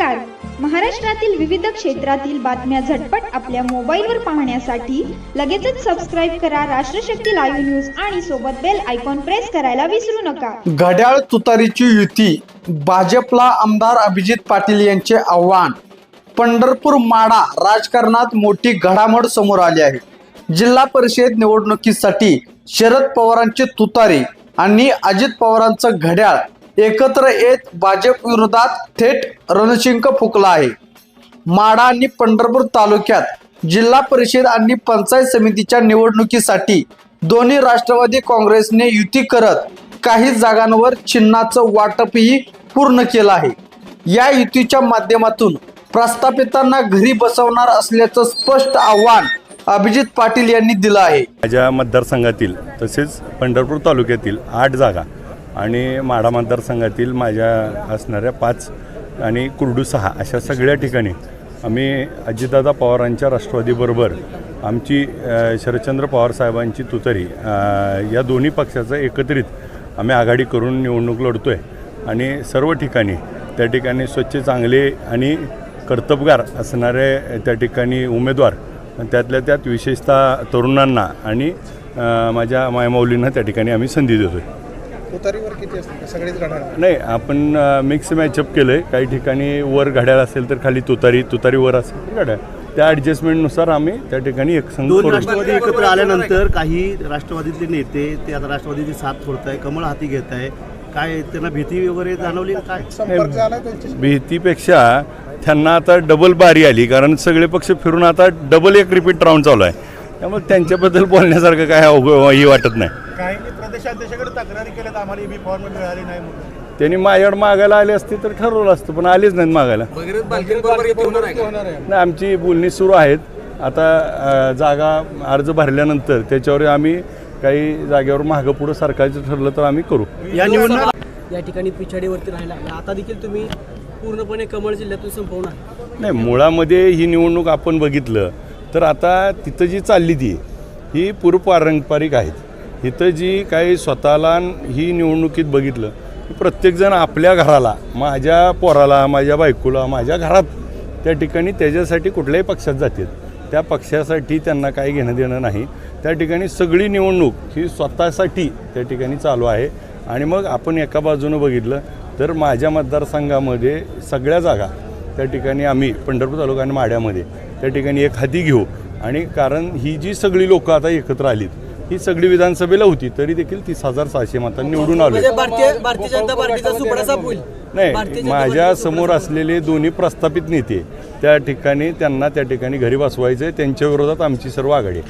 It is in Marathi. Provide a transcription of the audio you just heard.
नमस्कार. महाराष्ट्रातील विविध क्षेत्रातील बातम्या झटपट आपल्या मोबाईलवर पाहण्यासाठी लगेचच सबस्क्राइब करा राष्ट्रशक्ती लाईव्ह न्यूज आणि सोबत बेल आयकॉन प्रेस करायला विसरू नका. घड्याळ तुतारीची युती, भाजपला आमदार अभिजित पाटील यांचे आव्हान. पंढरपूर माढा राजकारणात मोठी घडामोड समोर आली आहे. जिल्हा परिषद निवडणुकीसाठी शरद पवारांची तुतारी आणि अजित पवारांचं घड्याळ एकत्र येत भाजप विरोधात थेट रणशिंग फुंकला आहे. माढा आणि पंढरपूर तालुक्यात जिल्हा परिषद आणि पंचायत समितीच्या निवडणुकीसाठी दोन्ही राष्ट्रवादी काँग्रेसने युती करत काही जागांवर चिन्हाचं वाटपही पूर्ण केलं आहे. या युतीच्या माध्यमातून प्रस्थापितांना घरी बसवणार असल्याचं स्पष्ट आव्हान अभिजित पाटील यांनी दिलं आहे. माझ्या मतदारसंघातील तसेच पंढरपूर तालुक्यातील 8 जागा आणि माढा मतदारसंघातील माझ्या असणाऱ्या 5 आणि कुर्डू 6 अशा सगळ्या ठिकाणी आम्ही अजितदादा पवारांच्या राष्ट्रवादीबरोबर आमची शरदचंद्र पवार साहेबांची तुतारी या दोन्ही पक्षाचं एकत्रित आम्ही आघाडी करून निवडणूक लढतो आहे. आणि सर्व ठिकाणी त्या ठिकाणी स्वच्छ, चांगले आणि कर्तबगार असणारे त्या ठिकाणी उमेदवार, त्यातल्या त्यात विशेषतः तरुणांना आणि माझ्या मायमाऊलींना त्या ठिकाणी आम्ही संधी देतो आहे. तुतारीवर किती असते? सगळेच घड्याळ नाही, आपण मिक्स मॅचअप केलं आहे. काही ठिकाणी वर घड्याळ असेल तर खाली तुतारी वर असेल तर घड्याळ, त्या ॲडजस्टमेंटनुसार आम्ही त्या ठिकाणी एक संघ दोन राष्ट्रवादी एकत्र आल्यानंतर काही राष्ट्रवादीतले नेते ते आता राष्ट्रवादीची साथ सोडत आहे, कमळ हाती घेत आहे. काय त्यांना भीती वगैरे जाणवली काय? संपर्क झाला त्यांच्याशी? भीतीपेक्षा त्यांना आता डबल बारी आली, कारण सगळे पक्ष फिरून आता डबल एक रिपीट राऊंड चालू आहे. त्यामुळे त्यांच्याबद्दल बोलण्यासारखं काय ही वाटत नाही. काही प्रदेशाध्यक्षाकडे तक्रारी केल्यात, आम्हाला बी फॉर्म मिळाली नाही म्हणून. त्यांनी माझ्याकडे मागायला आले असते तर ठरवलं असतं, पण आलेच नाहीत मागायला. नाही, आमची बोलणी सुरू आहेत. आता जागा अर्ज भरल्यानंतर त्याच्यावर आम्ही काही जागेवर मागं पुढं सरकारचं ठरलं तर आम्ही करू. या निवडणूक या ठिकाणी पिछाडीवरती राहिला, आता देखील तुम्ही पूर्णपणे कमळ जिल्ह्यातून संपवणार? नाही, मुळामध्ये ही निवडणूक आपण बघितलं तर आता तिथं जी चालली ती ही पूर्वपारंपरिक आहेत. इथं जी काही स्वतःला ही निवडणुकीत बघितलं की प्रत्येकजण आपल्या घराला, माझ्या पोराला, माझ्या बायकोला, माझ्या घरात त्या ठिकाणी त्याच्यासाठी कुठल्याही पक्षात जातील. त्या पक्षासाठी त्यांना काही घेणं देणं नाही. त्या ठिकाणी सगळी निवडणूक ही स्वतःसाठी त्या ठिकाणी चालू आहे. आणि मग आपण एका बाजूनं बघितलं तर माझ्या मतदारसंघामध्ये सगळ्या जागा त्या ठिकाणी आम्ही पंढरपूर तालुका आणि माढ्यामध्ये त्या ठिकाणी एक हाती घेऊ. आणि कारण ही जी सगळी लोकं आता एकत्र आलीत ही सगळी विधानसभेला होती, तरी देखील 30,600 मतांनी निवडून आलो. भारतीय जनता पार्टीचा सुपडा साफ होईल? नाही, माझ्या समोर असलेले दोन्ही प्रस्थापित नेते त्या ठिकाणी त्यांना त्या ठिकाणी घरी बसवायचे, त्यांच्या विरोधात आमची सर्व आघाडी.